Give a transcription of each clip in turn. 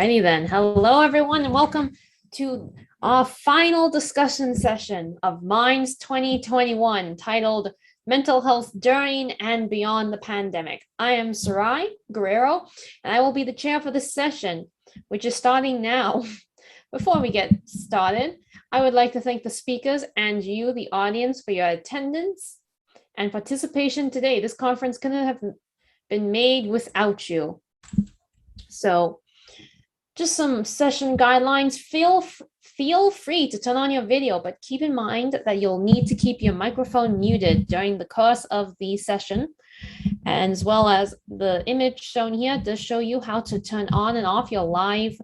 Alrighty then. Hello, everyone, and welcome to our final discussion session of Minds 2021, titled Mental Health During and Beyond the Pandemic. I am Sarai Guerrero, and I will be the chair for this session, which is starting now. Before we get started, I would like to thank the speakers and you, the audience, for your attendance and participation today. This conference couldn't have been made without you. So, just some session guidelines. Feel free to turn on your video, but keep in mind that you'll need to keep your microphone muted during the course of the session, and as well as the image shown here does show you how to turn on and off your live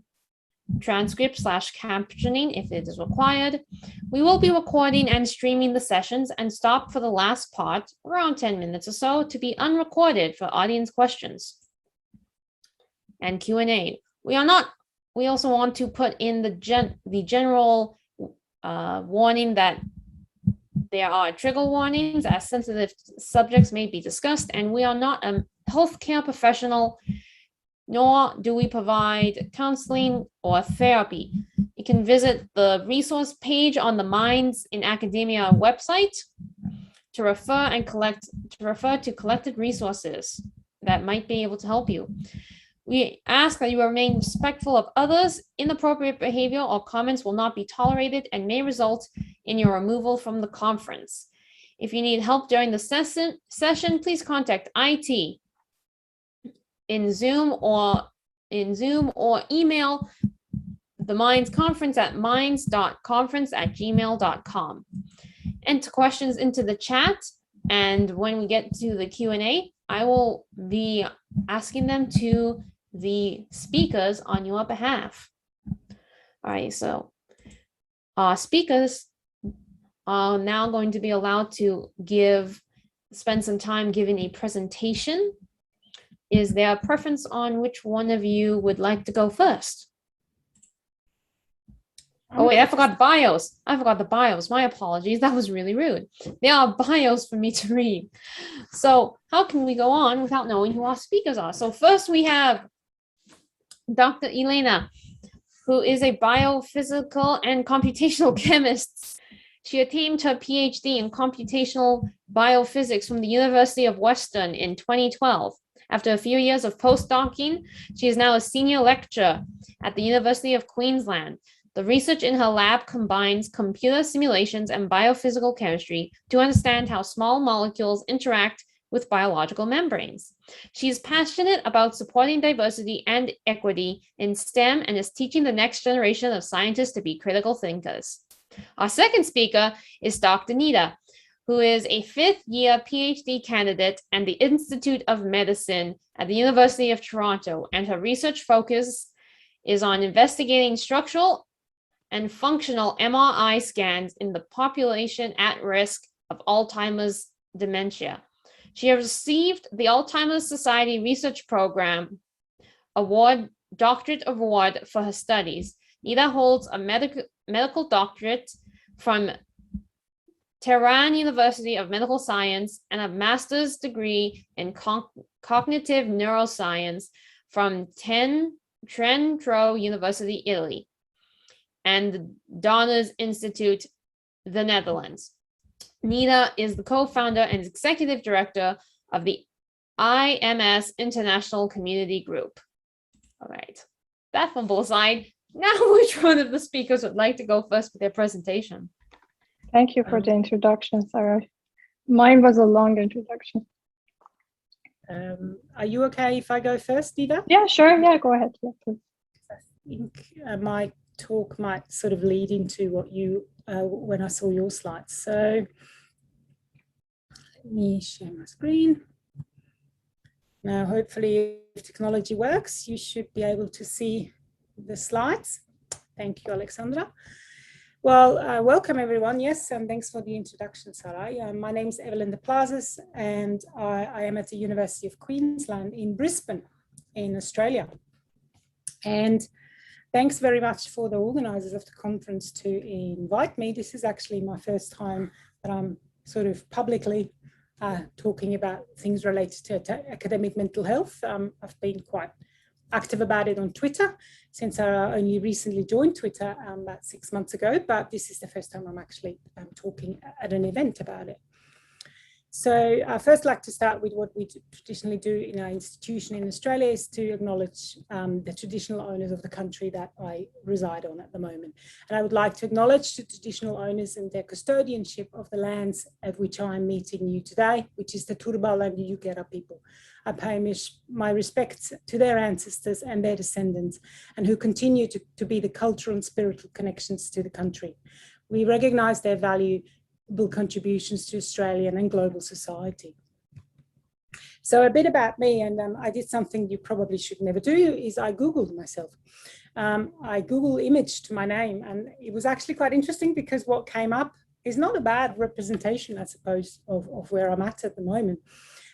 transcript / captioning if it is required. We will be recording and streaming the sessions and stop for the last part, around 10 minutes or so, to be unrecorded for audience questions and Q&A. We also want to put in the general warning that there are trigger warnings as sensitive subjects may be discussed, and we are not a healthcare professional, nor do we provide counseling or therapy. You can visit the resource page on the Minds in Academia website to refer to collected resources that might be able to help you. We ask that you remain respectful of others. Inappropriate behavior or comments will not be tolerated and may result in your removal from the conference. If you need help during the session, please contact IT in Zoom or email the Minds Conference at minds.conference@gmail.com. Enter questions into the chat, and when we get to the Q&A, I will be asking them to the speakers on your behalf. All right, so our speakers are now going to be allowed to spend some time giving a presentation. Is there a preference on which one of you would like to go first? Oh wait, I forgot the bios. My apologies. That was really rude. There are bios for me to read. So how can we go on without knowing who our speakers are? So first we have Dr. Elena, who is a biophysical and computational chemist. She attained her PhD in computational biophysics from the University of Western in 2012. After a few years of postdocing, she is now a senior lecturer at the University of Queensland. The research in her lab combines computer simulations and biophysical chemistry to understand how small molecules interact with biological membranes. She is passionate about supporting diversity and equity in STEM and is teaching the next generation of scientists to be critical thinkers. Our second speaker is Dr. Neda, who is a fifth-year PhD candidate at the Institute of Medicine at the University of Toronto, and her research focus is on investigating structural and functional MRI scans in the population at risk of Alzheimer's dementia. She has received the Alzheimer's Society Research Program Doctorate Award for her studies. Neda holds a medical doctorate from Tehran University of Medical Science and a master's degree in cognitive neuroscience from Trento University, Italy, and the Donors Institute, the Netherlands. Neda is the co-founder and executive director of the IMS International Community Group. All right, that fumble aside, now which one of the speakers would like to go first with their presentation? Thank you for the introduction, Sarah. Mine was a long introduction. Are you okay if I go first, Neda? Yeah, sure. Yeah, go ahead. Yeah, please. I think my talk might sort of lead into what you, when I saw your slides. So let me share my screen. Now, hopefully, if technology works, you should be able to see the slides. Thank you, Alexandra. Well, welcome everyone. Yes, and thanks for the introduction, Sarai. My name is Evelyne Deplazes, and I am at the University of Queensland in Brisbane, in Australia. And thanks very much for the organisers of the conference to invite me. This is actually my first time that I'm sort of publicly talking about things related to academic mental health. I've been quite active about it on Twitter, since I only recently joined Twitter about 6 months ago, but this is the first time I'm actually talking at an event about it. So I first like to start with what we traditionally do in our institution in Australia is to acknowledge the traditional owners of the country that I reside on at the moment. And I would like to acknowledge the traditional owners and their custodianship of the lands of which I'm meeting you today, which is the Turrbal and the Yugera people. I pay my respects to their ancestors and their descendants, and who continue to be the cultural and spiritual connections to the country. We recognise their valuable contributions to Australian and global society. So a bit about me, and I did something you probably should never do, is I Googled myself. I Google imaged my name, and it was actually quite interesting because what came up is not a bad representation, I suppose, of where I'm at the moment.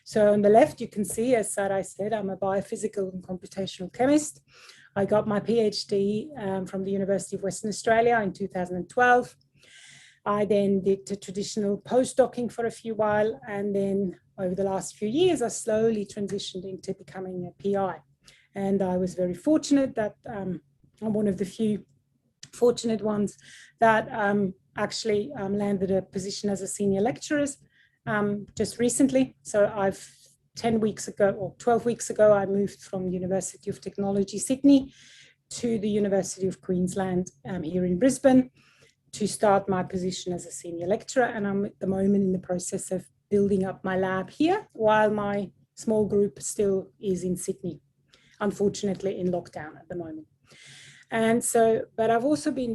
So on the left, you can see, as Sarai said, I'm a biophysical and computational chemist. I got my PhD from the University of Western Australia in 2012. I then did the traditional postdocing for a few while, and then over the last few years, I slowly transitioned into becoming a PI. And I was very fortunate that I'm one of the few fortunate ones that actually landed a position as a senior lecturer just recently. So 10 weeks ago or 12 weeks ago, I moved from the University of Technology, Sydney, to the University of Queensland here in Brisbane to start my position as a senior lecturer. And I'm at the moment in the process of building up my lab here while my small group still is in Sydney, unfortunately in lockdown at the moment. And so, but I've also been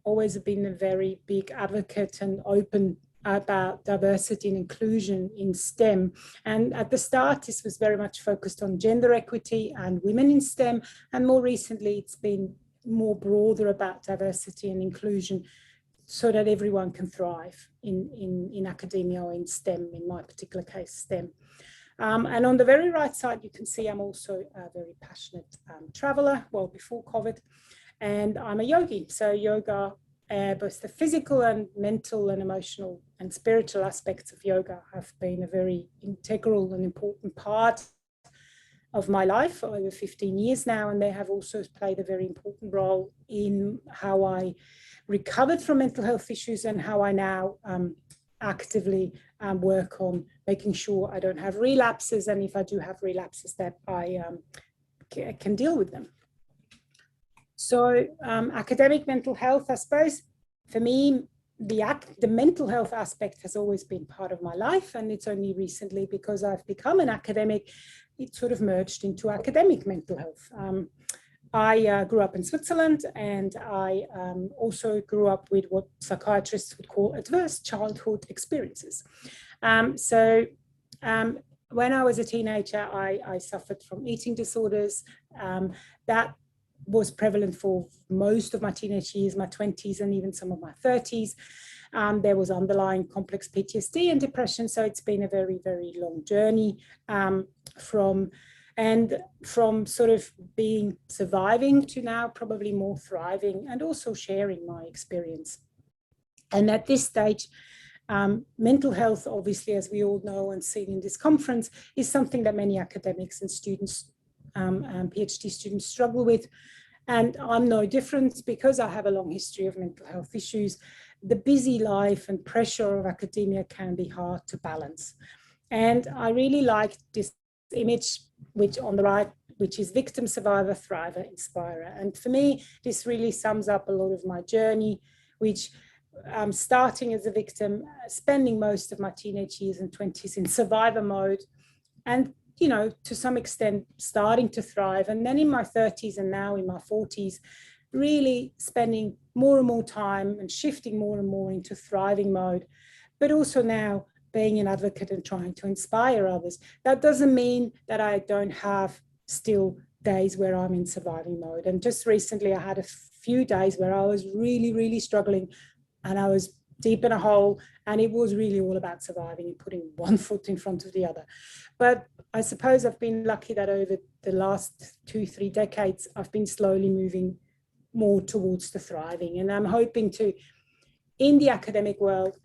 always been a very big advocate and open about diversity and inclusion in STEM. And at the start, this was very much focused on gender equity and women in STEM. And more recently, it's been more broader about diversity and inclusion so that everyone can thrive in academia or in STEM, in my particular case, STEM. And on the very right side, you can see I'm also a very passionate traveler, well, before COVID, and I'm a yogi. So yoga, both the physical and mental and emotional and spiritual aspects of yoga have been a very integral and important part of my life for over 15 years now, and they have also played a very important role in how I recovered from mental health issues and how I now actively work on making sure I don't have relapses, and if I do have relapses that I can deal with them. So academic mental health, I suppose, for me, the mental health aspect has always been part of my life, and it's only recently, because I've become an academic, it sort of merged into academic mental health. I grew up in Switzerland, and I also grew up with what psychiatrists would call adverse childhood experiences. When I was a teenager, I suffered from eating disorders. That was prevalent for most of my teenage years, my 20s, and even some of my 30s. There was underlying complex PTSD and depression. So it's been a very, very long journey from sort of surviving to now probably more thriving and also sharing my experience. And at this stage, mental health, obviously, as we all know and seen in this conference, is something that many academics and students, PhD students, struggle with. And I'm no different because I have a long history of mental health issues. The busy life and pressure of academia can be hard to balance. And I really like this image, which on the right, which is victim, survivor, thriver, inspirer. And for me, this really sums up a lot of my journey, which I'm starting as a victim, spending most of my teenage years and 20s in survivor mode, and to some extent starting to thrive. And then in my 30s and now in my 40s, really spending more and more time and shifting more and more into thriving mode, but also now being an advocate and trying to inspire others. That doesn't mean that I don't have still days where I'm in surviving mode. And just recently I had a few days where I was really, really struggling, and I was deep in a hole, and it was really all about surviving and putting one foot in front of the other. But I suppose I've been lucky that over the last 2-3 decades, I've been slowly moving more towards the thriving. And I'm hoping to, in the academic world,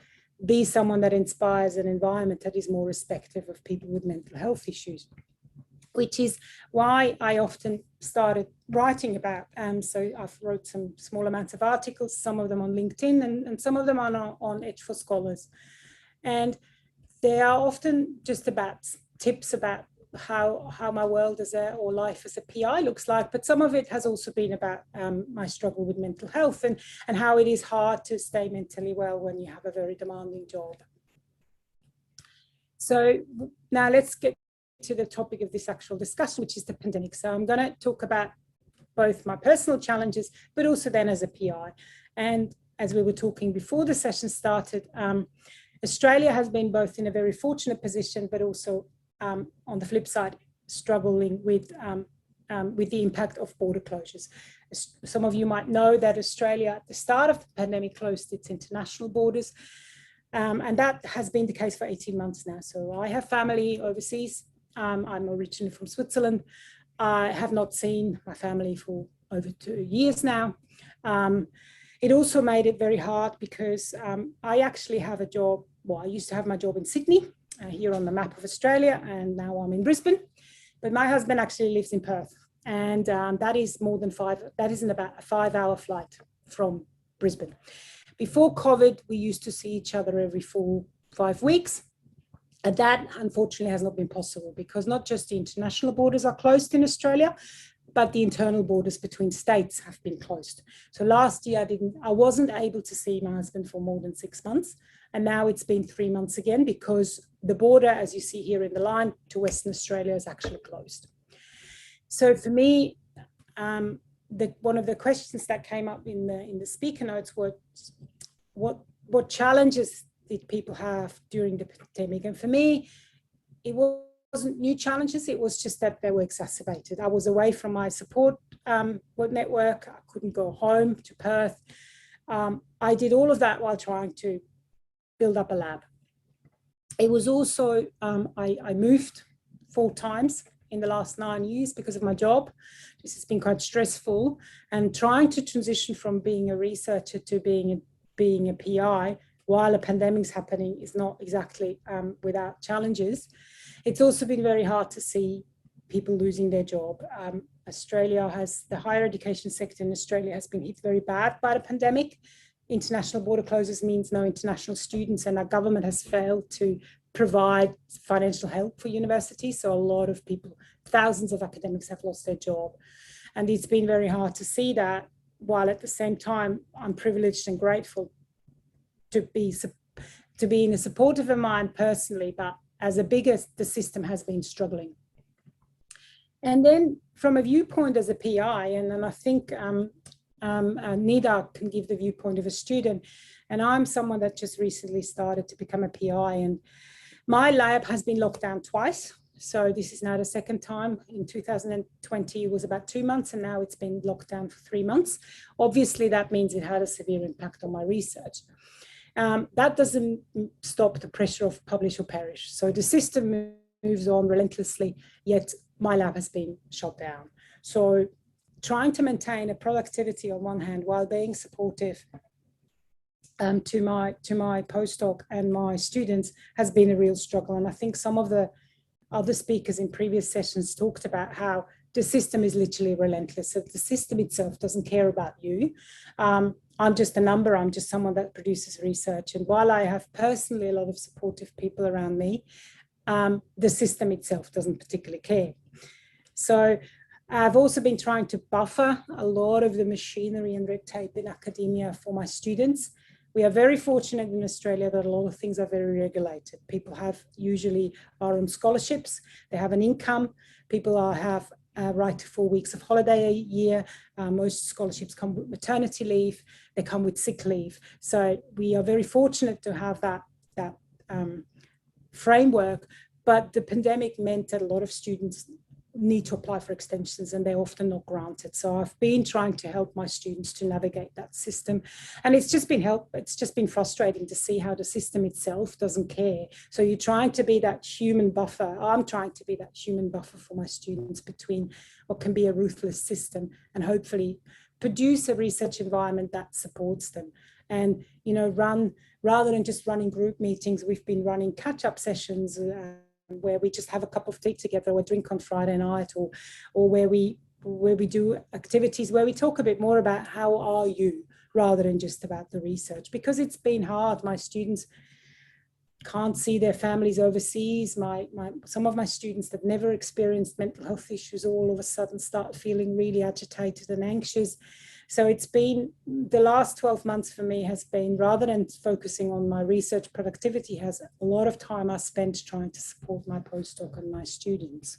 be someone that inspires an environment that is more respectful of people with mental health issues. which is why I often started writing about. So I've wrote some small amounts of articles, some of them on LinkedIn and some of them on Edge for Scholars. And they are often just about tips about how my world or life as a PI looks like, but some of it has also been about my struggle with mental health and how it is hard to stay mentally well when you have a very demanding job. So now let's get to the topic of this actual discussion, which is the pandemic. So I'm going to talk about both my personal challenges, but also then as a PI. And as we were talking before the session started, Australia has been both in a very fortunate position, but also on the flip side, struggling with the impact of border closures. Some of you might know that Australia at the start of the pandemic closed its international borders. And that has been the case for 18 months now. So I have family overseas. I'm originally from Switzerland. I have not seen my family for over 2 years now. It also made it very hard because I actually have a job. Well, I used to have my job in Sydney, here on the map of Australia, and now I'm in Brisbane. But my husband actually lives in Perth, and that is about a 5-hour flight from Brisbane. Before COVID, we used to see each other every 4-5 weeks. And that, unfortunately, has not been possible because not just the international borders are closed in Australia, but the internal borders between states have been closed. So last year, I wasn't able to see my husband for more than 6 months. And now it's been 3 months again because the border, as you see here in the line, to Western Australia is actually closed. So for me, one of the questions that came up in the speaker notes was, what challenges did people have during the pandemic? And for me, it wasn't new challenges. It was just that they were exacerbated. I was away from my support network. I couldn't go home to Perth. I did all of that while trying to build up a lab. It was also, I moved 4 times in the last 9 years because of my job. This has been quite stressful, and trying to transition from being a researcher to being a PI while a pandemic's happening is not exactly without challenges. It's also been very hard to see people losing their job. The higher education sector in Australia has been hit very bad by the pandemic. International border closures means no international students, and our government has failed to provide financial help for universities. So a lot of people, thousands of academics have lost their job. And it's been very hard to see that, while at the same time, I'm privileged and grateful to be in a supportive of mine personally, but as a bigger, the system has been struggling. And then from a viewpoint as a PI, and then I think Neda can give the viewpoint of a student, and I'm someone that just recently started to become a PI, and my lab has been locked down twice. So this is now the second time. In 2020, it was about 2 months, and now it's been locked down for 3 months. Obviously, that means it had a severe impact on my research. That doesn't stop the pressure of publish or perish. So the system moves on relentlessly, yet my lab has been shut down. So trying to maintain a productivity on one hand while being supportive to my postdoc and my students has been a real struggle. And I think some of the other speakers in previous sessions talked about how the system is literally relentless. So the system itself doesn't care about you. I'm just a number. I'm just someone that produces research. And while I have personally a lot of supportive people around me, the system itself doesn't particularly care. So I've also been trying to buffer a lot of the machinery and red tape in academia for my students. We are very fortunate in Australia that a lot of things are very regulated. People usually are on scholarships. They have an income. People have a right to 4 weeks of holiday a year. Most scholarships come with maternity leave. They come with sick leave. So we are very fortunate to have that framework. But the pandemic meant that a lot of students need to apply for extensions, and they're often not granted. So I've been trying to help my students to navigate that system, and it's just been frustrating to see how the system itself doesn't care. So you're trying to be that human buffer. I'm trying to be that human buffer for my students between what can be a ruthless system and hopefully produce a research environment that supports them. And, you know, rather than just running group meetings, we've been running catch-up sessions where we just have a cup of tea together or drink on Friday night, or where we do activities where we talk a bit more about how are you rather than just about the research, because it's been hard. My students can't see their families overseas. Some of my students that never experienced mental health issues all of a sudden start feeling really agitated and anxious. So it's been, the last 12 months for me has been, rather than focusing on my research productivity, has a lot of time I spent trying to support my postdoc and my students.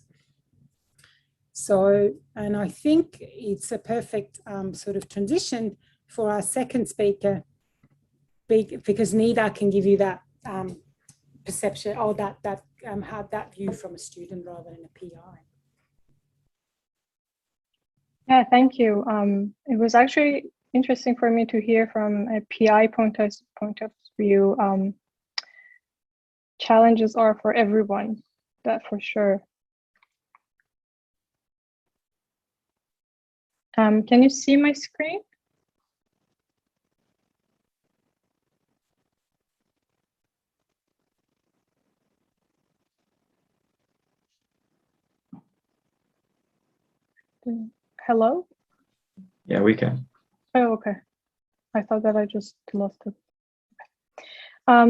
So, and I think it's a perfect sort of transition for our second speaker, because Neda can give you that perception, or have that view from a student rather than a PI. Yeah, thank you. It was actually interesting for me to hear from a PI point of view. Challenges are for everyone, that for sure. Can you see my screen? Hello? Yeah, we can. Oh, okay. I thought that I just lost it. I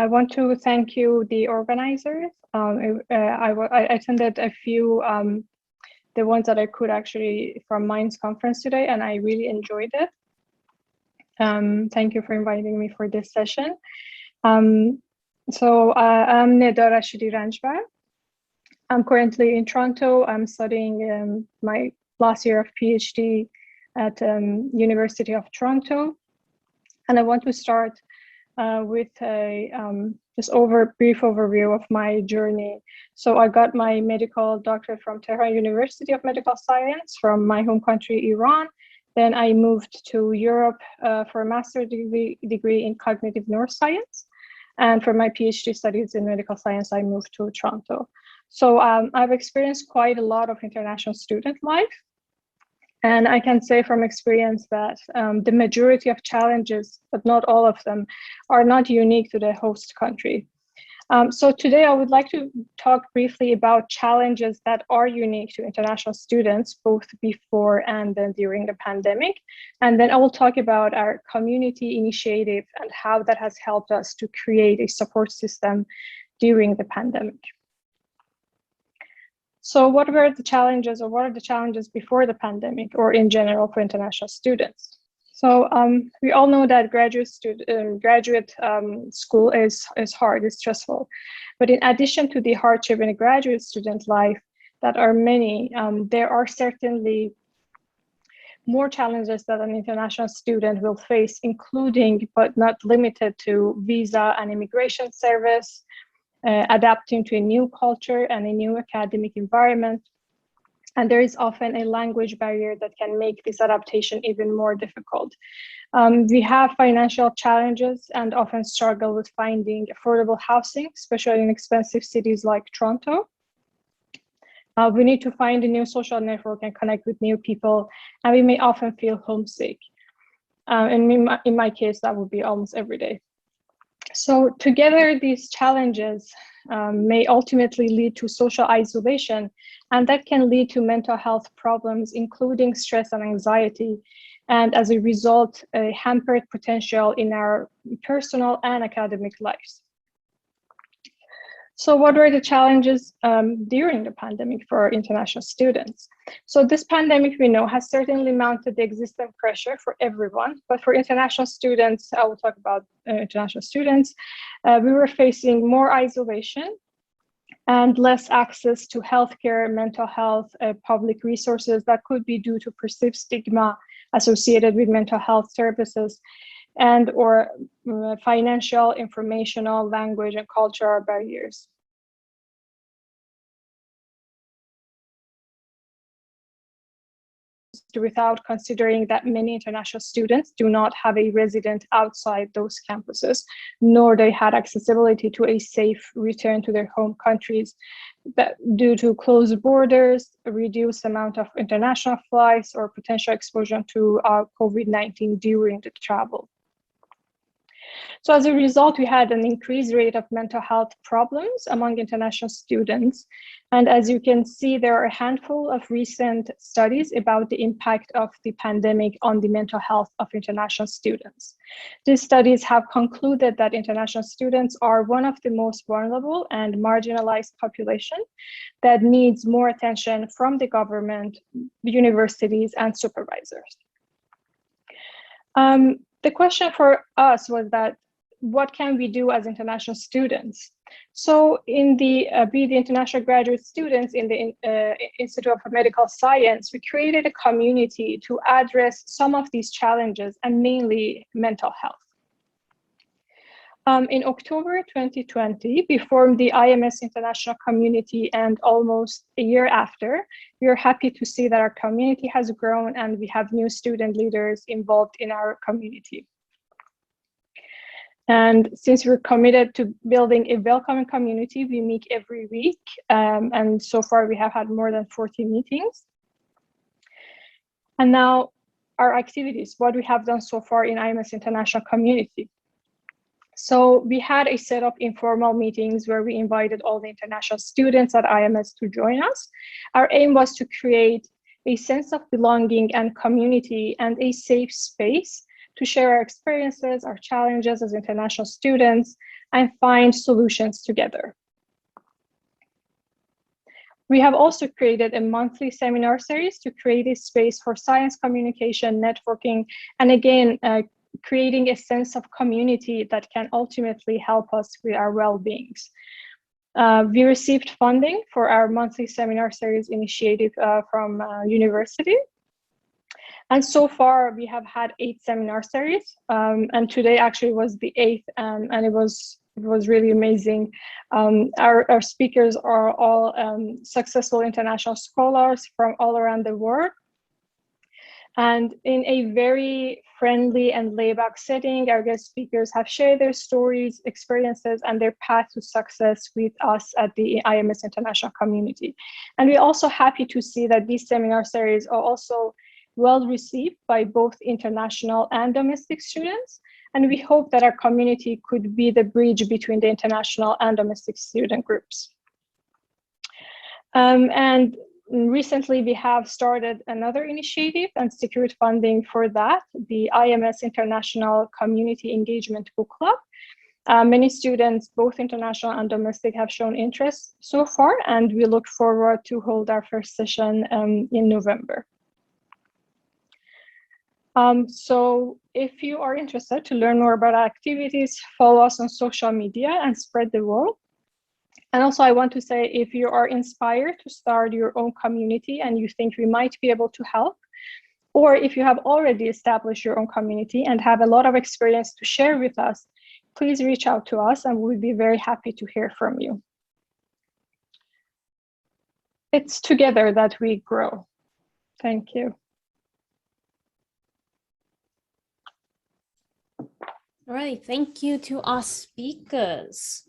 want to thank you, the organizers. I attended a few, the ones that I could actually from Minds conference today, and I really enjoyed it. Thank you for inviting me for this session. I'm Neda Rashidi-Ranjbar. I'm currently in Toronto. I'm studying my last year of PhD at University of Toronto. And I want to start with a just brief overview of my journey. So I got my medical doctorate from Tehran University of Medical Science from my home country, Iran. Then I moved to Europe for a master's degree in cognitive neuroscience. And for my PhD studies in medical science, I moved to Toronto. So I've experienced quite a lot of international student life. And I can say from experience that the majority of challenges, but not all of them, are not unique to the host country. So today I would like to talk briefly about challenges that are unique to international students, both before and then during the pandemic. And then I will talk about our community initiative and how that has helped us to create a support system during the pandemic. So what were the challenges, or what are the challenges before the pandemic, or in general for international students? So we all know that graduate school is hard, it's stressful. But in addition to the hardship in a graduate student life, that are many, there are certainly more challenges that an international student will face, including but not limited to visa and immigration service, adapting to a new culture and a new academic environment. And there is often a language barrier that can make this adaptation even more difficult. We have financial challenges and often struggle with finding affordable housing, especially in expensive cities like Toronto. We need to find a new social network and connect with new people, and we may often feel homesick. And in my case, that would be almost every day. So together, these challenges may ultimately lead to social isolation, and that can lead to mental health problems, including stress and anxiety, and as a result, a hampered potential in our personal and academic lives. So what were the challenges during the pandemic for international students? So this pandemic, we know, has certainly mounted the existing pressure for everyone, but for international students, I will talk about international students, we were facing more isolation and less access to healthcare, mental health, public resources that could be due to perceived stigma associated with mental health services, and or financial, informational, language, and cultural barriers. Without considering that many international students do not have a resident outside those campuses, nor they had accessibility to a safe return to their home countries, that due to closed borders, a reduced amount of international flights, or potential exposure to COVID-19 during the travel. So as a result, we had an increased rate of mental health problems among international students. And as you can see, there are a handful of recent studies about the impact of the pandemic on the mental health of international students. These studies have concluded that international students are one of the most vulnerable and marginalized population that needs more attention from the government, universities, and supervisors. The question for us was that, what can we do as international students? So in the international graduate students in the Institute of Medical Science, we created a community to address some of these challenges, and mainly mental health. In October 2020, we formed the IMS International Community, and almost a year after, we are happy to see that our community has grown and we have new student leaders involved in our community. And since we're committed to building a welcoming community, we meet every week. And so far we have had more than 40 meetings. And now our activities, what we have done so far in IMS International Community. So we had a set of informal meetings where we invited all the international students at IMS to join us. Our aim was to create a sense of belonging and community and a safe space to share our experiences, our challenges as international students, and find solutions together. We have also created a monthly seminar series to create a space for science communication, networking, and again, creating a sense of community that can ultimately help us with our well-beings. We received funding for our monthly seminar series initiative from university. And so far we have had 8 seminar series, and today actually was the 8th, and it was really amazing. Our speakers are all successful international scholars from all around the world. And in a very friendly and laid-back setting, our guest speakers have shared their stories, experiences, and their path to success with us at the IMS International Community. And we're also happy to see that these seminar series are also well received by both international and domestic students. And we hope that our community could be the bridge between the international and domestic student groups. And recently, we have started another initiative and secured funding for that, the IMS International Community Engagement Book Club. Many students, both international and domestic, have shown interest so far, and we look forward to hold our first session in November. So if you are interested to learn more about our activities, follow us on social media and spread the word. And also I want to say, if you are inspired to start your own community and you think we might be able to help, or if you have already established your own community and have a lot of experience to share with us, please reach out to us and we'll be very happy to hear from you. It's together that we grow. Thank you. All right, thank you to our speakers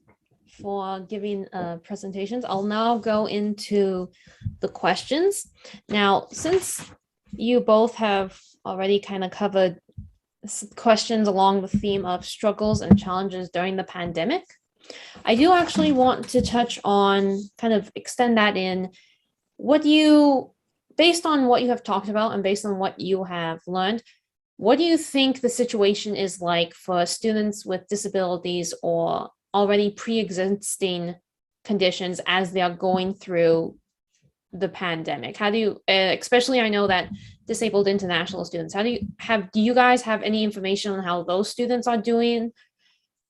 for giving presentations. I'll now go into the questions. Now, since you both have already kind of covered questions along the theme of struggles and challenges during the pandemic, I do actually want to touch on, kind of extend that in, based on what you have talked about and based on what you have learned, what do you think the situation is like for students with disabilities or already pre-existing conditions as they are going through the pandemic? How do you, especially I know that disabled international students, do you guys have any information on how those students are doing,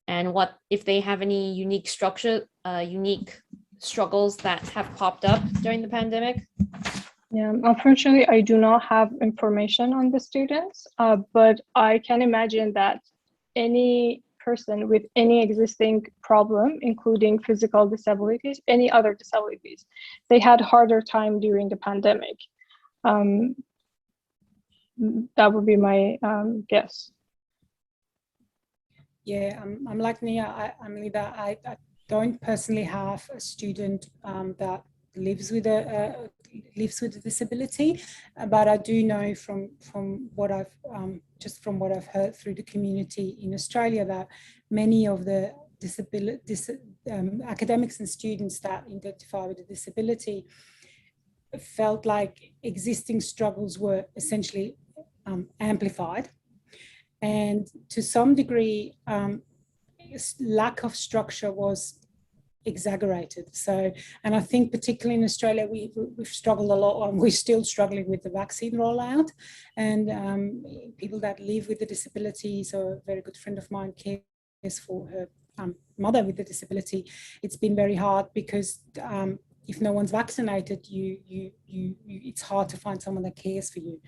and what if they have any unique struggles that have popped up during the pandemic? Yeah, unfortunately, I do not have information on the students, but I can imagine that any person with any existing problem, including physical disabilities, any other disabilities, they had harder time during the pandemic. That would be my guess. Yeah, I'm like Nia. I'm Neda. I don't personally have a student that lives with a disability, but I do know from what I've from what I've heard through the community in Australia that many of the academics and students that identify with a disability felt like existing struggles were essentially amplified, and to some degree lack of structure was exaggerated. So, and I think particularly in Australia, we've struggled a lot, and we're still struggling with the vaccine rollout, and people that live with a disability. So a very good friend of mine cares for her mother with a disability. It's been very hard because if no one's vaccinated, it's hard to find someone that cares for you.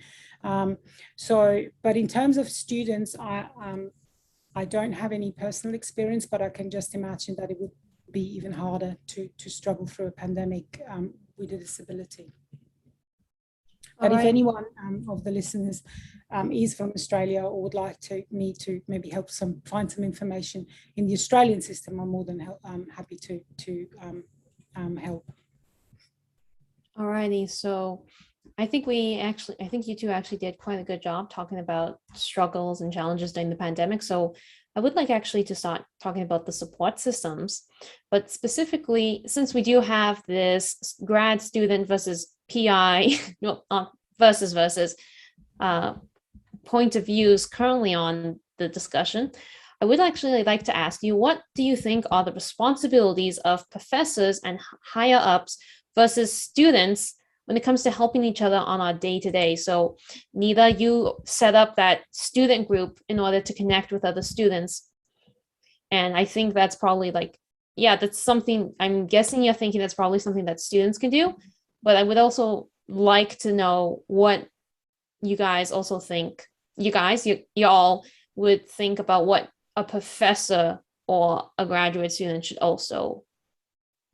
But in terms of students, I don't have any personal experience, but I can just imagine that it would be even harder to struggle through a pandemic with a disability. But if anyone of the listeners is from Australia or would like me to maybe help find some information in the Australian system, I'm more than happy to help. Alrighty, so I think you two actually did quite a good job talking about struggles and challenges during the pandemic. So I would like actually to start talking about the support systems, but specifically, since we do have this grad student versus PI versus point of views currently on the discussion, I would actually like to ask you, what do you think are the responsibilities of professors and higher ups versus students when it comes to helping each other on our day-to-day? So Neda, you set up that student group in order to connect with other students. And I think that's probably that's something, I'm guessing you're thinking that's probably something that students can do, but I would also like to know what you guys also think, you all would think about what a professor or a graduate student should also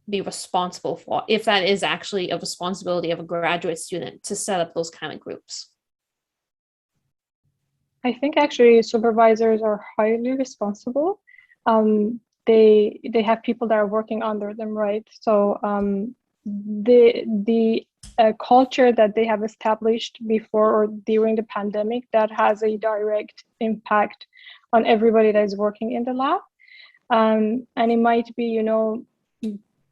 be responsible for, if that is actually a responsibility of a graduate student to set up those kind of groups. I think actually supervisors are highly responsible. They have people that are working under them, right? So the culture that they have established before or during the pandemic, that has a direct impact on everybody that is working in the lab. And it might be,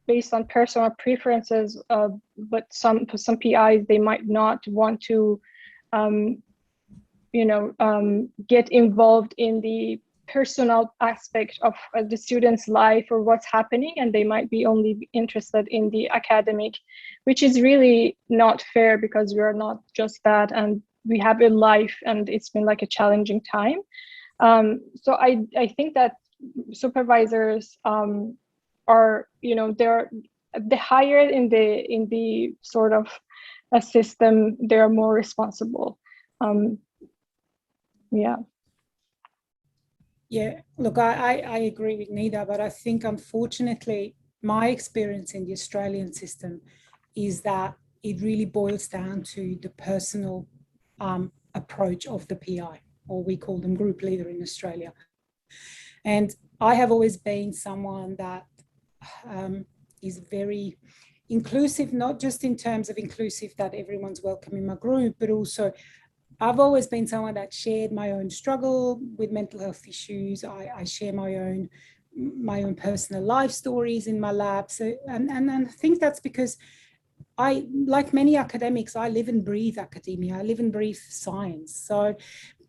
based on personal preferences, but some PIs, they might not want to, get involved in the personal aspect of the student's life or what's happening, and they might be only interested in the academic, which is really not fair, because we are not just that, and we have a life, and it's been like a challenging time. So I think that supervisors are, they're the higher in the sort of a system, they're more responsible. Yeah, look, I agree with Neda, but I think unfortunately my experience in the Australian system is that it really boils down to the personal approach of the PI, or we call them group leader in Australia. And I have always been someone that is very inclusive, not just in terms of inclusive that everyone's welcome in my group, but also I've always been someone that shared my own struggle with mental health issues. I share my own personal life stories in my lab. So, and I think that's because I, like many academics, I live and breathe academia. I live and breathe science. So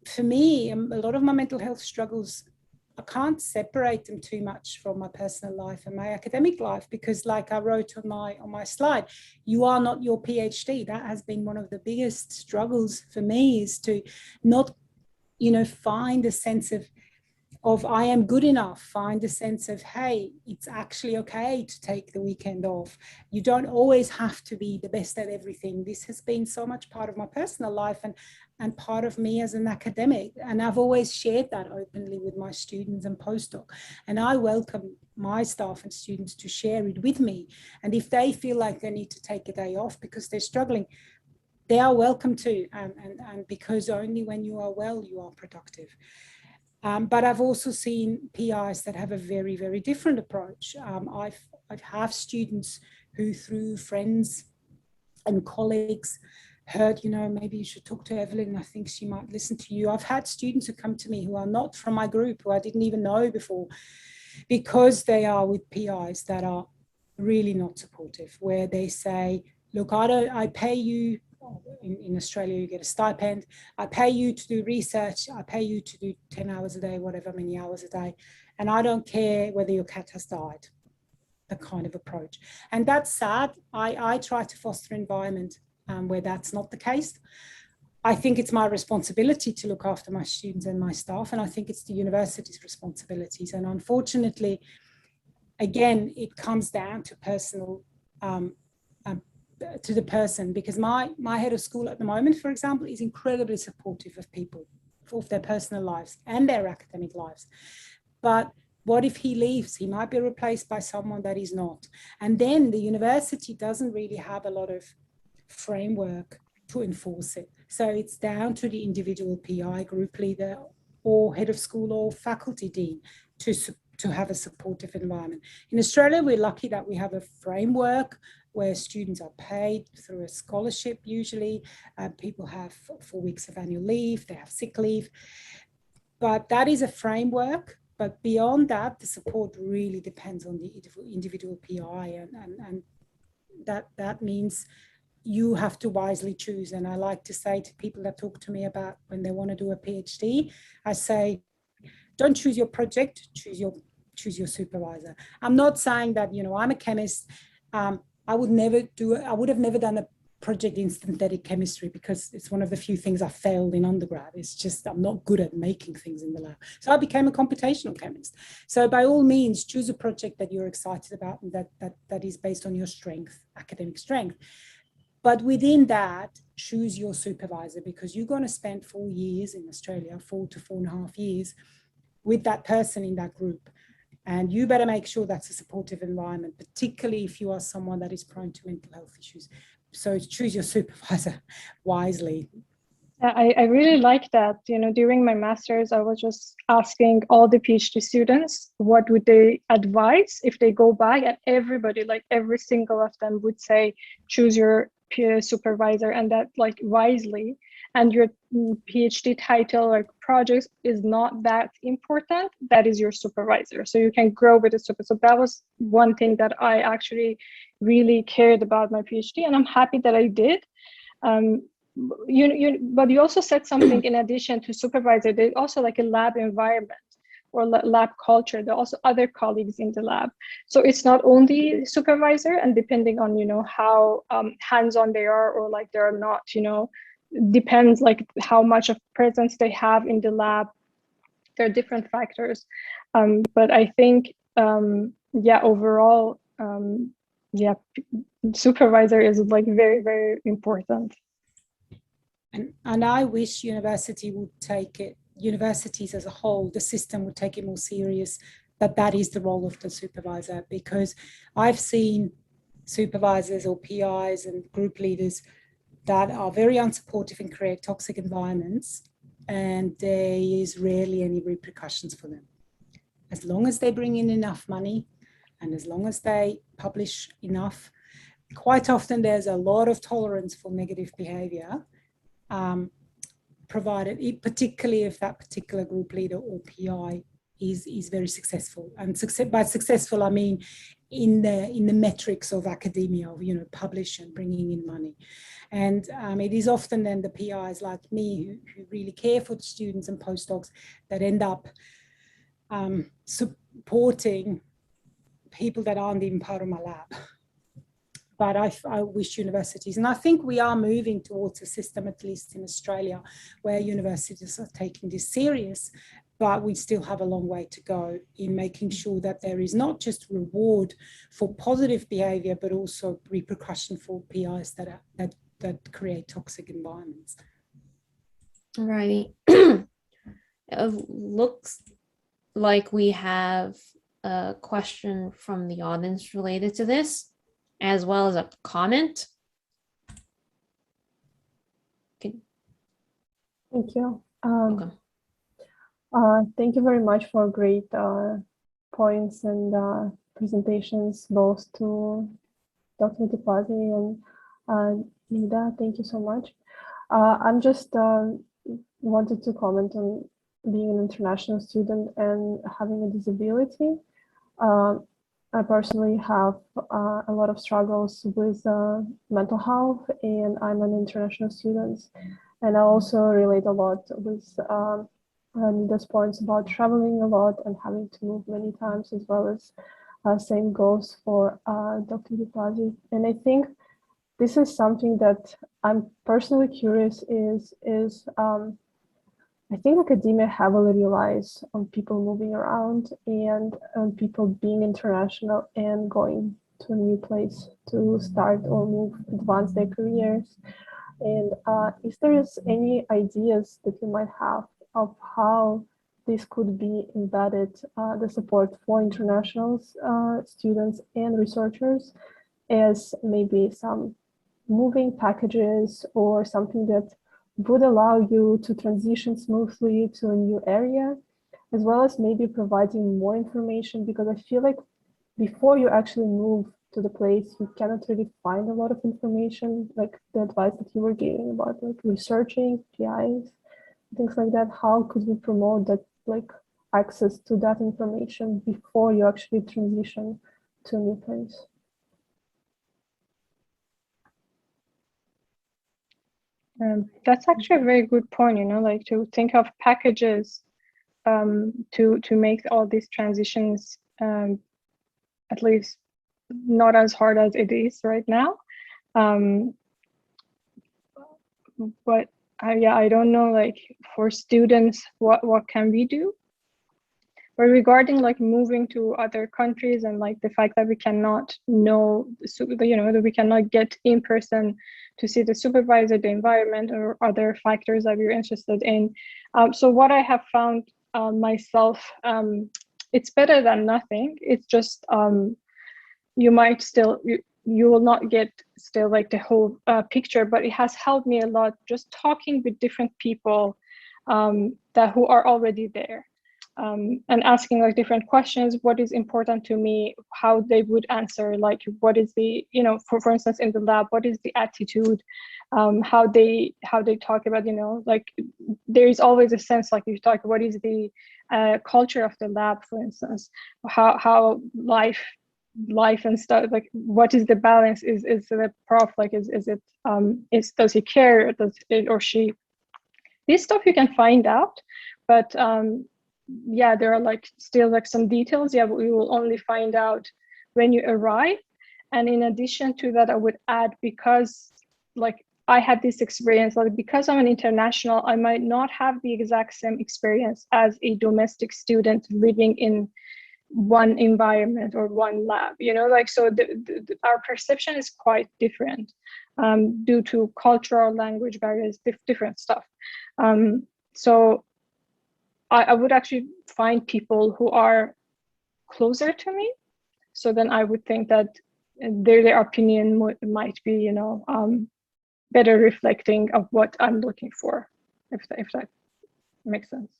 for me, a lot of my mental health struggles, I can't separate them too much from my personal life and my academic life, because like I wrote on my slide, you are not your PhD. That has been one of the biggest struggles for me, is to not, find a sense of I am good enough, find a sense of, hey, it's actually okay to take the weekend off. You don't always have to be the best at everything. This has been so much part of my personal life and part of me as an academic. And I've always shared that openly with my students and postdoc. And I welcome my staff and students to share it with me. And if they feel like they need to take a day off because they're struggling, they are welcome to. And because only when you are well, you are productive. But I've also seen PIs that have a very, very different approach. I've students who through friends and colleagues heard, maybe you should talk to Evelyne. I think she might listen to you. I've had students who come to me who are not from my group, who I didn't even know before, because they are with PIs that are really not supportive, where they say, look, I pay you, in Australia, you get a stipend. I pay you to do research. I pay you to do 10 hours a day, whatever many hours a day. And I don't care whether your cat has died, the kind of approach. And that's sad. I try to foster an environment where that's not the case. I think it's my responsibility to look after my students and my staff, and I think it's the university's responsibilities. And unfortunately, again, it comes down to personal, to the person, because my head of school at the moment, for example, is incredibly supportive of people, of their personal lives and their academic lives. But what if he leaves? He might be replaced by someone that is not. And then the university doesn't really have a lot of framework to enforce it. So it's down to the individual PI, group leader, or head of school or faculty dean to have a supportive environment. In Australia, we're lucky that we have a framework where students are paid through a scholarship usually. People have 4 weeks of annual leave, they have sick leave. But that is a framework. But beyond that, the support really depends on the individual PI. And that means you have to wisely choose. And I like to say to people that talk to me about when they want to do a PhD, I say, don't choose your project, choose your supervisor. I'm not saying that, I'm a chemist. I would have never done a project in synthetic chemistry because it's one of the few things I failed in undergrad. It's just, I'm not good at making things in the lab. So I became a computational chemist. So by all means, choose a project that you're excited about and that is based on your strength, academic strength. But within that, choose your supervisor, because you're going to spend 4 years in Australia, 4 to 4.5 years with that person in that group. And you better make sure that's a supportive environment, particularly if you are someone that is prone to mental health issues. So choose your supervisor wisely. I really like that. During my master's, I was just asking all the PhD students what would they advise if they go back, and everybody, like every single of them, would say choose your peer supervisor, and that like wisely. And your PhD title or project is not that important. That is your supervisor, so you can grow with the supervisor. So that was one thing that I actually really cared about my PhD, and I'm happy that I did. But you also said something in addition to supervisor. There's also like a lab environment or lab culture. There are also other colleagues in the lab. So it's not only supervisor, and depending on how hands-on they are or like they're not, depends like how much of presence they have in the lab. There are different factors, but I think overall, supervisor is like very, very important. And I wish universities as a whole, the system would take it more serious, that is the role of the supervisor, because I've seen supervisors or PIs and group leaders that are very unsupportive and create toxic environments, and there is rarely any repercussions for them. As long as they bring in enough money and as long as they publish enough, quite often there's a lot of tolerance for negative behavior, provided, particularly if that particular group leader or PI is very successful. And by successful, I mean in the metrics of academia, of publish and bringing in money. And it is often then the PIs like me who really care for the students and postdocs that end up supporting people that aren't even part of my lab. But I wish universities, and I think we are moving towards a system, at least in Australia, where universities are taking this serious, but we still have a long way to go in making sure that there is not just reward for positive behavior, but also repercussion for PIs that create toxic environments. Alrighty. It looks like we have a question from the audience related to this, as well as a comment. Thank you. Okay. Thank you very much for great points and presentations, both to Dr. Deplazes and Neda. Thank you so much. I'm just wanted to comment on being an international student and having a disability. I personally have a lot of struggles with mental health, and I'm an international student. And I also relate a lot with Neda's points about traveling a lot and having to move many times, as well as same goes for Dr. Deplazes. And I think this is something that I'm personally curious is I think academia heavily relies on people moving around and on people being international and going to a new place to start or move, advance their careers. And if there is any ideas that you might have of how this could be embedded, the support for international students and researchers, as maybe some moving packages or something that would allow you to transition smoothly to a new area, as well as maybe providing more information, because I feel like before you actually move to the place, you cannot really find a lot of information, like the advice that you were giving about like researching PIs, things like that. How could we promote that, like access to that information before you actually transition to a new place? That's actually a very good point, you know, like to think of packages to make all these transitions at least not as hard as it is right now. But yeah, I don't know, like for students, what can we do? But regarding like moving to other countries and like the fact that we cannot know, you know, that we cannot get in person to see the supervisor, the environment, or other factors that we're interested in. So what I have found myself, it's better than nothing. It's just you might still, you will not get still like the whole picture, but it has helped me a lot just talking with different people that who are already there. And asking like different questions, what is important to me, how they would answer, like what is the, you know, for instance, in the lab, what is the attitude, how they talk about, you know, like there is always a sense, like you talk, what is the culture of the lab, for instance, how life and stuff, like what is the balance, is the prof, like is it does he care, does it or she, this stuff you can find out, but yeah, there are like still like some details. Yeah, but we will only find out when you arrive. And in addition to that, I would add, because like I had this experience, like because I'm an international, I might not have the exact same experience as a domestic student living in one environment or one lab, you know, like, so our perception is quite different due to cultural, language barriers, different stuff. So I would actually find people who are closer to me. So then I would think that their opinion might be, you know, better reflecting of what I'm looking for, if that makes sense.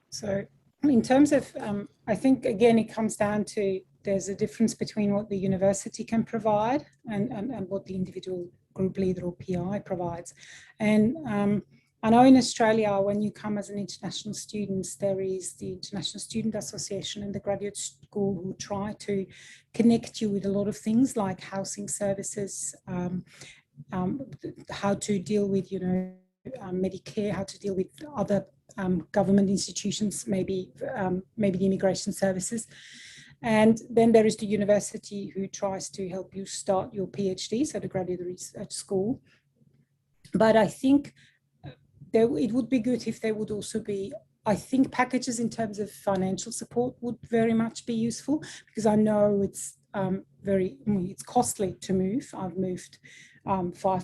So in terms of, I think, again, it comes down to there's a difference between what the university can provide and what the individual group leader or PI provides. And I know in Australia, when you come as an international student, there is the International Student Association and the graduate school who try to connect you with a lot of things like housing services, how to deal with, you know, Medicare, how to deal with other government institutions, maybe the immigration services. And then there is the university who tries to help you start your PhD, so the graduate research school. But I think it would be good if there would also be, I think, packages in terms of financial support would very much be useful, because I know it's it's costly to move. I've moved 4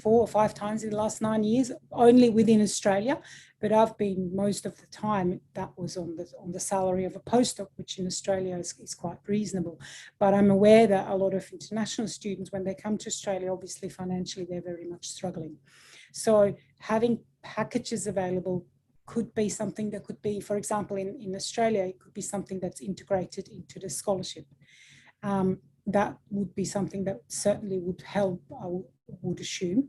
or 5 times in the last 9 years, only within Australia, but I've been most of the time that was on the salary of a postdoc, which in Australia is quite reasonable. But I'm aware that a lot of international students, when they come to Australia, obviously financially they're very much struggling. So having packages available could be something that could be, for example, in Australia, it could be something that's integrated into the scholarship. that would be something that certainly would help, I would assume.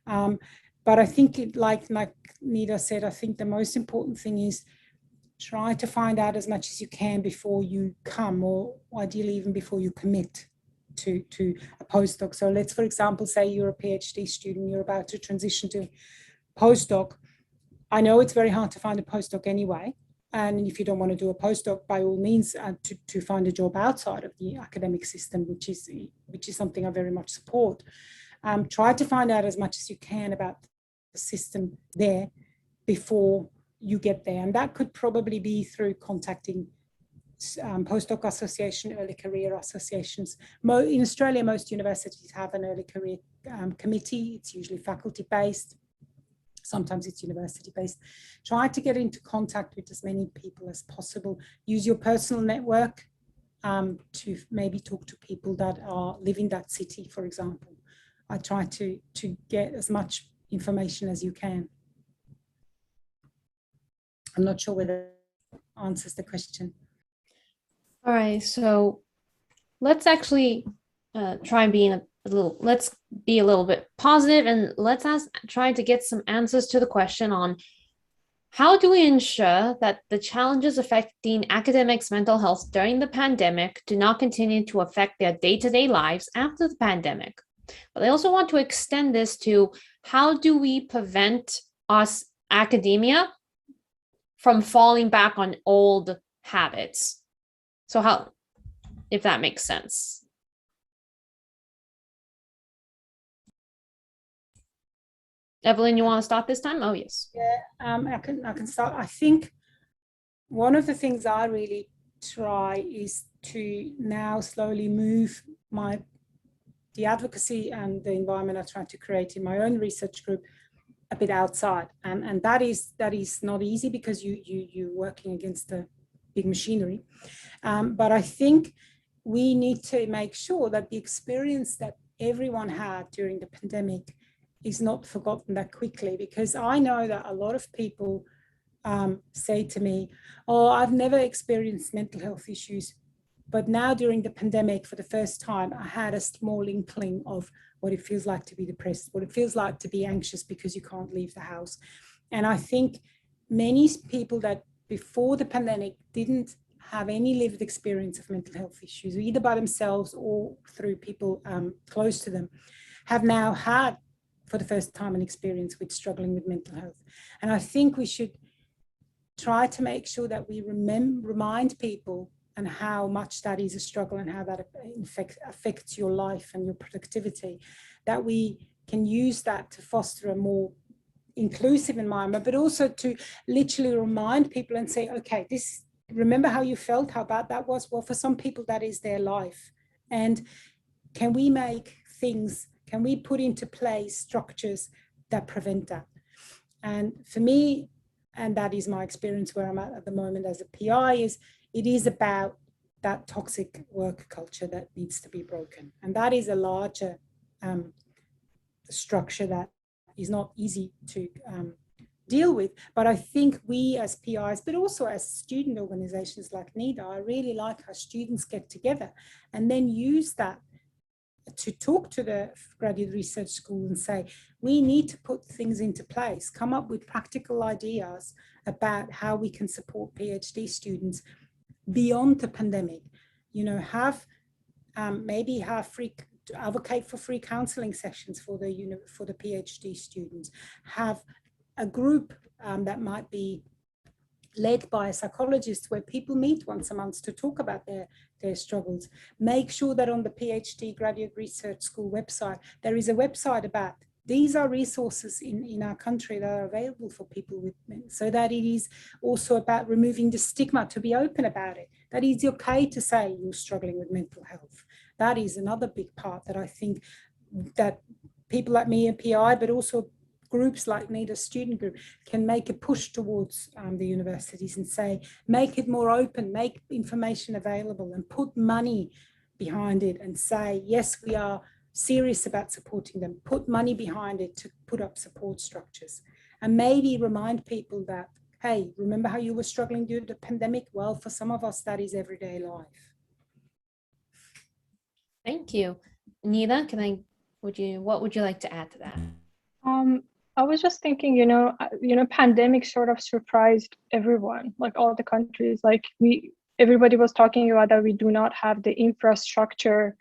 But I think, like Neda said, I think the most important thing is try to find out as much as you can before you come, or ideally even before you commit to a postdoc. So let's, for example, say you're a PhD student, you're about to transition to postdoc. I know it's very hard to find a postdoc anyway. And if you don't want to do a postdoc, by all means, to find a job outside of the academic system, which is something I very much support. Try to find out as much as you can about the system there before you get there. And that could probably be through contacting postdoc association, early career associations. In Australia, most universities have an early career committee. It's usually faculty-based. Sometimes it's university-based. Try to get into contact with as many people as possible. Use your personal network to maybe talk to people that live in that city, for example. I try to get as much information as you can. I'm not sure whether that answers the question. All right, so let's actually try being let's be a little bit positive, and let's try to get some answers to the question on how do we ensure that the challenges affecting academics' mental health during the pandemic do not continue to affect their day-to-day lives after the pandemic. But I also want to extend this to how do we prevent us academia from falling back on old habits? So how, if that makes sense. Evelyne, you want to start this time? Oh, yes. Yeah, I can start. I think one of the things I really try is to now slowly move the advocacy and the environment I try to create in my own research group a bit outside, and that is not easy because you're working against the big machinery. But I think we need to make sure that the experience that everyone had during the pandemic is not forgotten that quickly, because I know that a lot of people say to me, oh, I've never experienced mental health issues, but now during the pandemic, for the first time, I had a small inkling of what it feels like to be depressed, what it feels like to be anxious because you can't leave the house. And I think many people that before the pandemic didn't have any lived experience of mental health issues, either by themselves or through people close to them, have now had, for the first time, an experience with struggling with mental health. And I think we should try to make sure that we remind people and how much that is a struggle and how that affects your life and your productivity, that we can use that to foster a more inclusive environment, but also to literally remind people and say, okay, remember how you felt, how bad that was? Well, for some people, that is their life. And can we put into place structures that prevent that? And for me, and that is my experience where I'm at the moment as a PI, it is about that toxic work culture that needs to be broken. And that is a larger structure that is not easy to deal with. But I think we as PIs, but also as student organizations like Neda, I really like how students get together and then use that to talk to the graduate research school and say, we need to put things into place, come up with practical ideas about how we can support PhD students beyond the pandemic. You know, advocate for free counseling sessions for the PhD students, have a group that might be led by a psychologist where people meet once a month to talk about their struggles. Make sure that on the PhD Graduate Research School website, there is a website about these are resources in our country that are available for people with, so that it is also about removing the stigma, to be open about it, that it's okay to say you're struggling with mental health. That is another big part that I think that people like me, a PI, but also groups like Neda student group can make a push towards the universities and say, make it more open, make information available and put money behind it and say, yes, we are serious about supporting them, put money behind it to put up support structures, and maybe remind people that, hey, remember how you were struggling during the pandemic? Well, for some of us, that is everyday life. Thank you. Neda, what would you like to add to that? I was just thinking, pandemic sort of surprised everyone, like all the countries. Like everybody was talking about that we do not have the infrastructure,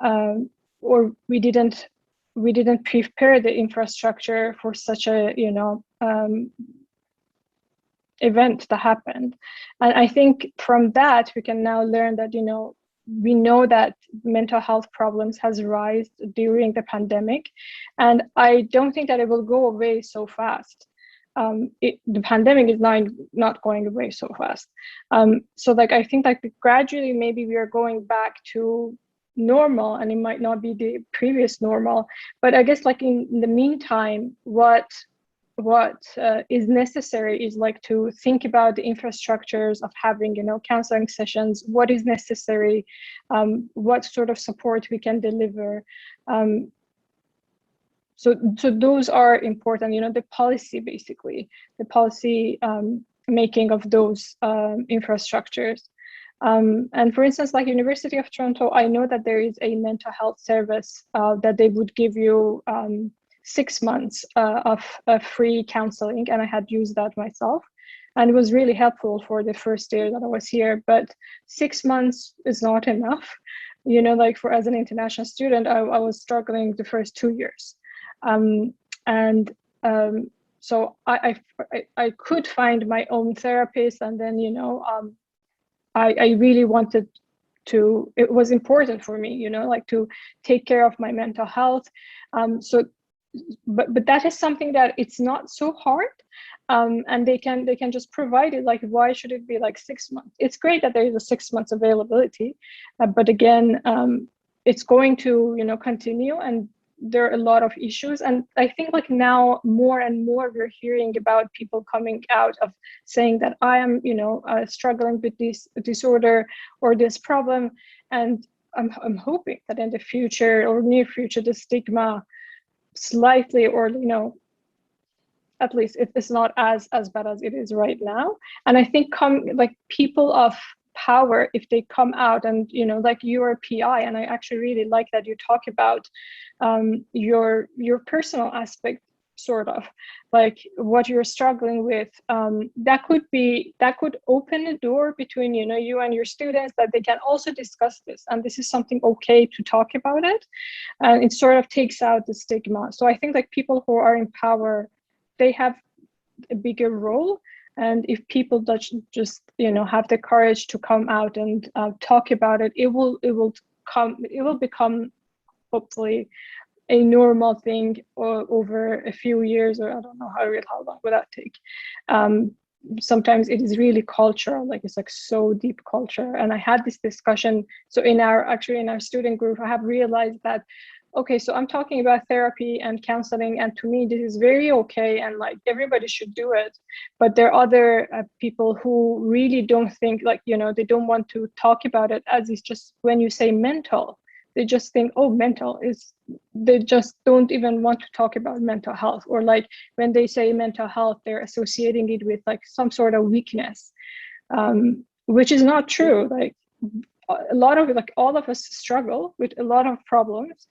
or we didn't prepare the infrastructure for such a event that happened. And I think from that we can now learn that we know that mental health problems has risen during the pandemic, and I don't think that it will go away so fast. The pandemic is not going away so fast. So like I think like gradually maybe we are going back to normal, and it might not be the previous normal, but I guess like in the meantime, what is necessary is like to think about the infrastructures of having counseling sessions, what is necessary, what sort of support we can deliver. So those are important, the policy, basically the policy making of those infrastructures. And for instance, like University of Toronto, I know that there is a mental health service that they would give you 6 months of free counseling, and I had used that myself, and it was really helpful for the first year that I was here. But 6 months is not enough, like for as an international student, I was struggling the first 2 years, so I could find my own therapist, and then I really wanted to. It was important for me, like to take care of my mental health. But that is something that it's not so hard, and they can just provide it. Like, why should it be like 6 months? It's great that there is a 6 months availability, but again, it's going to continue, and there are a lot of issues. And I think like now more and more we're hearing about people coming out of saying that I am struggling with this disorder or this problem, and I'm hoping that in the future or near future the stigma slightly, or at least it's not as bad as it is right now. And I think like people of power, if they come out and like you're a PI, and I actually really like that you talk about your personal aspect, sort of like what you're struggling with, that could open a door between you and your students, that they can also discuss this, and this is something okay to talk about it, and it sort of takes out the stigma. So I think like people who are in power, they have a bigger role, and if people just have the courage to come out and talk about it, it will become hopefully a normal thing over a few years, or I don't know how long would that take. Sometimes it is really cultural, like it's like so deep culture. And I had this discussion. So in our student group, I have realized that, okay, so I'm talking about therapy and counseling, and to me this is very okay, and like everybody should do it. But there are other people who really don't think, like they don't want to talk about it, as it's just when you say mental, they just think, oh, mental is, they just don't even want to talk about mental health. Or like when they say mental health, they're associating it with like some sort of weakness, which is not true. Like a lot of, like all of us struggle with a lot of problems.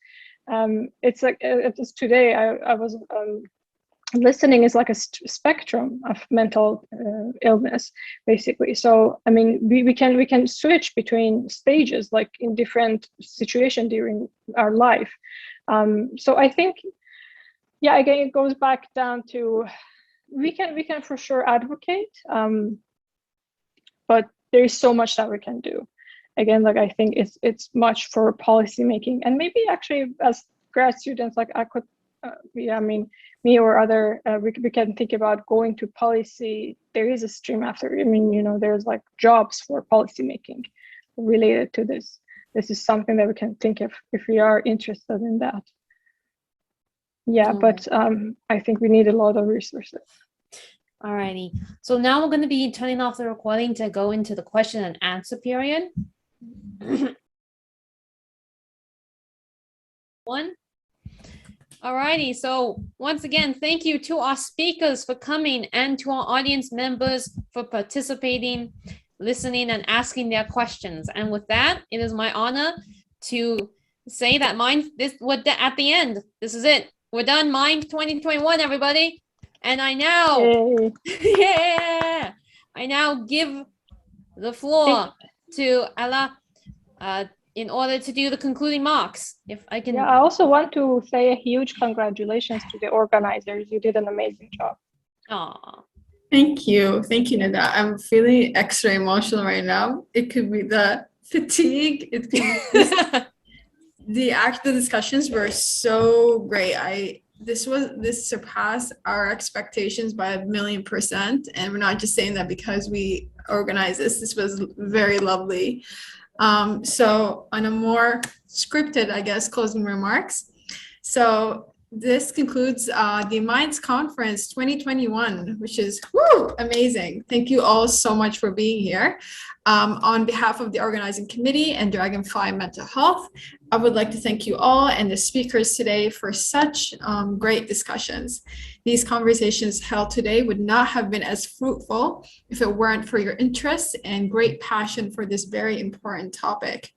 It's like just today I was listening is like a spectrum of mental illness, basically. So I mean, we can switch between stages, like in different situations during our life. So I think, yeah, again, it goes back down to we can for sure advocate, but there is so much that we can do. Again, like I think it's much for policy making, and maybe actually as grad students, like I could, yeah, I mean, me or other, we can think about going to policy. There is a stream after. I mean, there's like jobs for policy making related to this. This is something that we can think of if we are interested in that. Yeah, but I think we need a lot of resources. Alrighty. So now we're going to be turning off the recording to go into the question and answer period. One. Alrighty, so once again, thank you to our speakers for coming and to our audience members for participating, listening, and asking their questions. And with that, it is my honor to say that Mind at the end. This is it. We're done. Mind 2021, everybody. And I now, Yay. yeah, I now give the floor to Ella in order to do the concluding marks. If I can. Yeah, I also want to say a huge congratulations to the organizers. You did an amazing job. Aw. Thank you, Neda. I'm feeling extra emotional right now. It could be the fatigue. It could be the discussions were so great. This surpassed our expectations by 1,000,000%, and we're not just saying that because we organized this. This was very lovely. So on a more scripted, I guess, closing remarks. So this concludes the Minds Conference 2021, which is amazing. Thank you all so much for being here. On behalf of the organizing committee and Dragonfly Mental Health, I would like to thank you all and the speakers today for such great discussions. These conversations held today would not have been as fruitful if it weren't for your interest and great passion for this very important topic.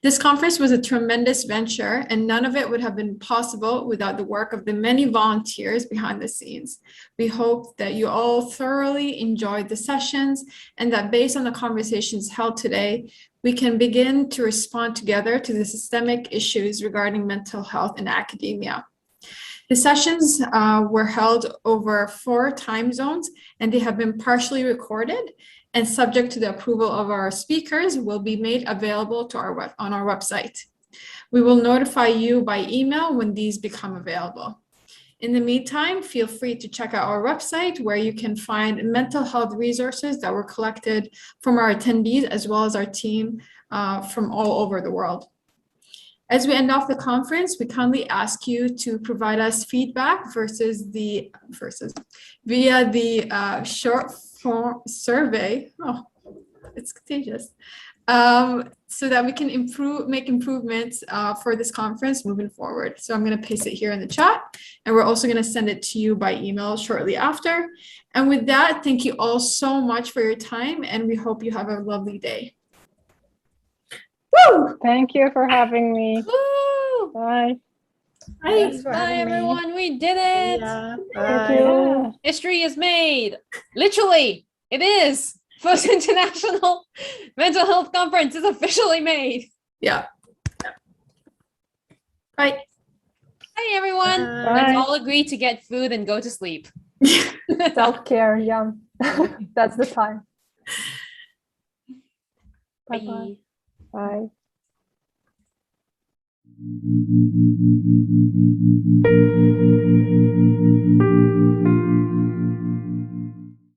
This conference was a tremendous venture, and none of it would have been possible without the work of the many volunteers behind the scenes. We hope that you all thoroughly enjoyed the sessions and that based on the conversations held today, we can begin to respond together to the systemic issues regarding mental health in academia. The sessions were held over 4 time zones, and they have been partially recorded and subject to the approval of our speakers will be made available to on our website. We will notify you by email when these become available. In the meantime, feel free to check out our website where you can find mental health resources that were collected from our attendees as well as our team from all over the world. As we end off the conference, we kindly ask you to provide us feedback via the short form survey. Oh, it's contagious. So that we can make improvements for this conference moving forward. So I'm going to paste it here in the chat, and we're also going to send it to you by email shortly after. And with that, thank you all so much for your time, and we hope you have a lovely day. Woo! Thank you for having me. Woo! Bye. Thanks for Bye, having me. everyone. We did it. Yeah. Thank Bye. you. History is made. Literally, it is. First International Mental Health Conference is officially made. Yeah. Bye. Hi, everyone. Bye. Let's all agree to get food and go to sleep. Self-care, yeah. That's the time. Bye-bye. Bye. Bye.